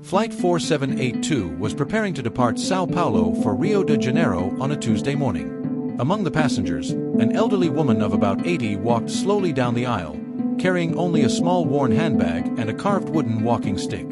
Flight 4782 was preparing to depart Sao Paulo for Rio de Janeiro on a Tuesday morning. Among the passengers, an elderly woman of about 80 walked slowly down the aisle, carrying only a small worn handbag and a carved wooden walking stick.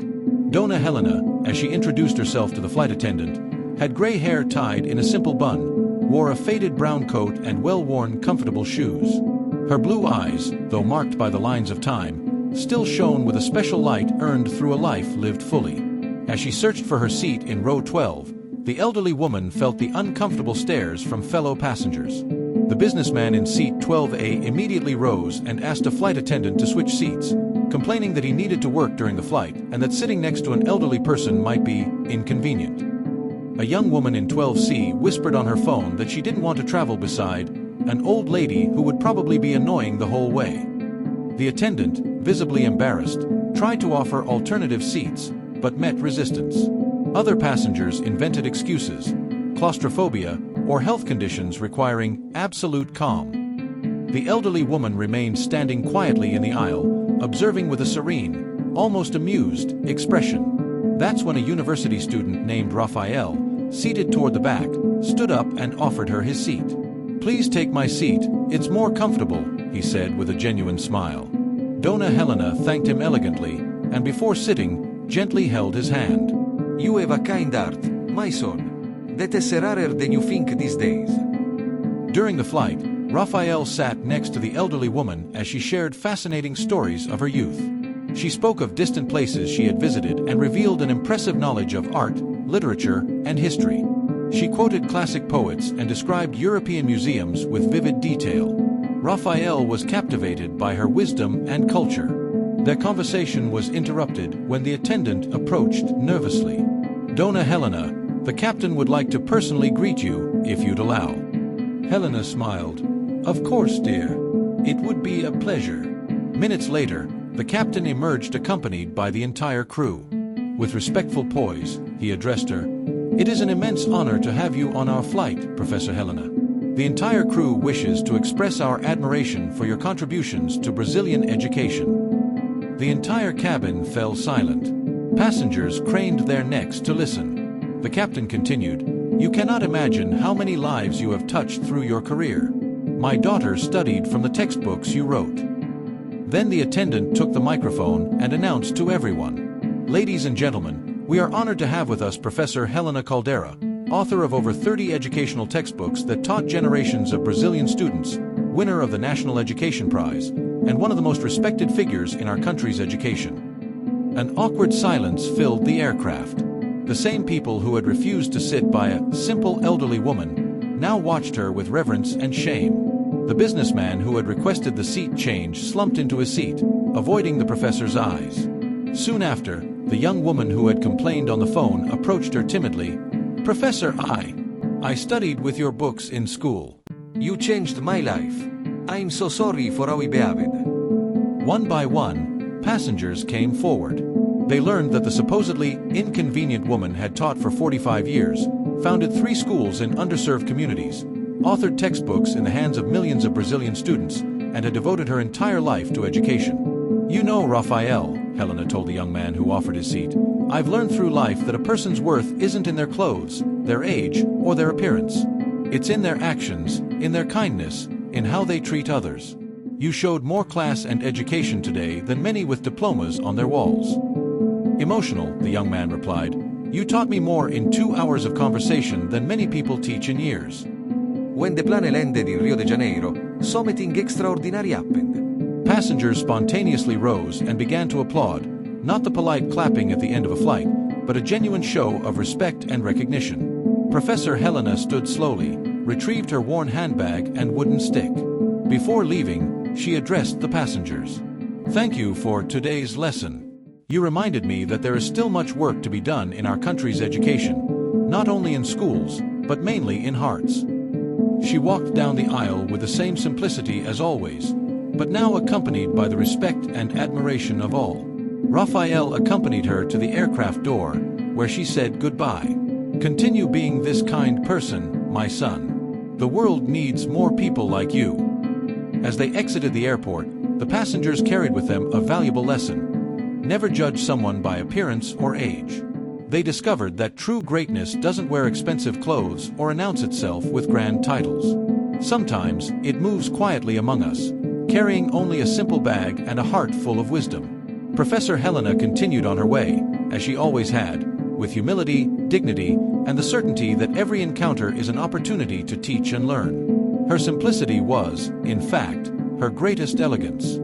Dona Helena, as she introduced herself to the flight attendant, had gray hair tied in a simple bun, wore a faded brown coat and well-worn comfortable shoes. Her blue eyes, though marked by the lines of time, still shone with a special light earned through a life lived fully. As she searched for her seat in row 12, the elderly woman felt the uncomfortable stares from fellow passengers. The businessman in seat 12A immediately rose and asked a flight attendant to switch seats, complaining that he needed to work during the flight and that sitting next to an elderly person might be inconvenient. A young woman in 12C whispered on her phone that she didn't want to travel beside an old lady who would probably be annoying the whole way. The attendant, visibly embarrassed, tried to offer alternative seats, but met resistance. Other passengers invented excuses, claustrophobia, or health conditions requiring absolute calm. The elderly woman remained standing quietly in the aisle, observing with a serene, almost amused, expression. That's when a university student named Raphael, seated toward the back, stood up and offered her his seat. "Please take my seat, it's more comfortable," he said with a genuine smile. Dona Helena thanked him elegantly, and before sitting, gently held his hand. "You have a kind heart, my son. That is rarer than you think these days." During the flight, Raphael sat next to the elderly woman as she shared fascinating stories of her youth. She spoke of distant places she had visited and revealed an impressive knowledge of art, literature, and history. She quoted classic poets and described European museums with vivid detail. Raphael was captivated by her wisdom and culture. Their conversation was interrupted when the attendant approached nervously. "Dona Helena, the captain would like to personally greet you, if you'd allow." Helena smiled. "Of course, dear. It would be a pleasure." Minutes later, the captain emerged accompanied by the entire crew. With respectful poise, he addressed her. "It is an immense honor to have you on our flight, Professor Helena. The entire crew wishes to express our admiration for your contributions to Brazilian education." The entire cabin fell silent. Passengers craned their necks to listen. The captain continued, "You cannot imagine how many lives you have touched through your career. My daughter studied from the textbooks you wrote." Then the attendant took the microphone and announced to everyone, "Ladies and gentlemen, we are honored to have with us Professor Helena Caldera, author of over 30 educational textbooks that taught generations of Brazilian students, winner of the National Education Prize, and one of the most respected figures in our country's education." An awkward silence filled the aircraft. The same people who had refused to sit by a simple elderly woman now watched her with reverence and shame. The businessman who had requested the seat change slumped into his seat, avoiding the professor's eyes. Soon after, the young woman who had complained on the phone approached her timidly. "Professor, I studied with your books in school. You changed my life. I'm so sorry for how we behaved." One by one, passengers came forward. They learned that the supposedly inconvenient woman had taught for 45 years, founded 3 schools in underserved communities, authored textbooks in the hands of millions of Brazilian students, and had devoted her entire life to education. "You know, Raphael," Helena told the young man who offered his seat, "I've learned through life that a person's worth isn't in their clothes, their age, or their appearance. It's in their actions, in their kindness, in how they treat others. You showed more class and education today than many with diplomas on their walls." "Emotional," the young man replied. "You taught me more in 2 hours of conversation than many people teach in years." When the plane landed in Rio de Janeiro, something extraordinary happened. Passengers spontaneously rose and began to applaud, not the polite clapping at the end of a flight, but a genuine show of respect and recognition. Professor Helena stood slowly, retrieved her worn handbag and wooden stick. Before leaving, she addressed the passengers. "Thank you for today's lesson. You reminded me that there is still much work to be done in our country's education, not only in schools, but mainly in hearts." She walked down the aisle with the same simplicity as always, but now accompanied by the respect and admiration of all. Raphael accompanied her to the aircraft door, where she said goodbye. "Continue being this kind person, my son. The world needs more people like you." As they exited the airport, the passengers carried with them a valuable lesson. never judge someone by appearance or age. They discovered that true greatness doesn't wear expensive clothes or announce itself with grand titles. Sometimes, it moves quietly among us, carrying only a simple bag and a heart full of wisdom. Professor Helena continued on her way, as she always had, with humility, dignity, and the certainty that every encounter is an opportunity to teach and learn. Her simplicity was, in fact, her greatest elegance.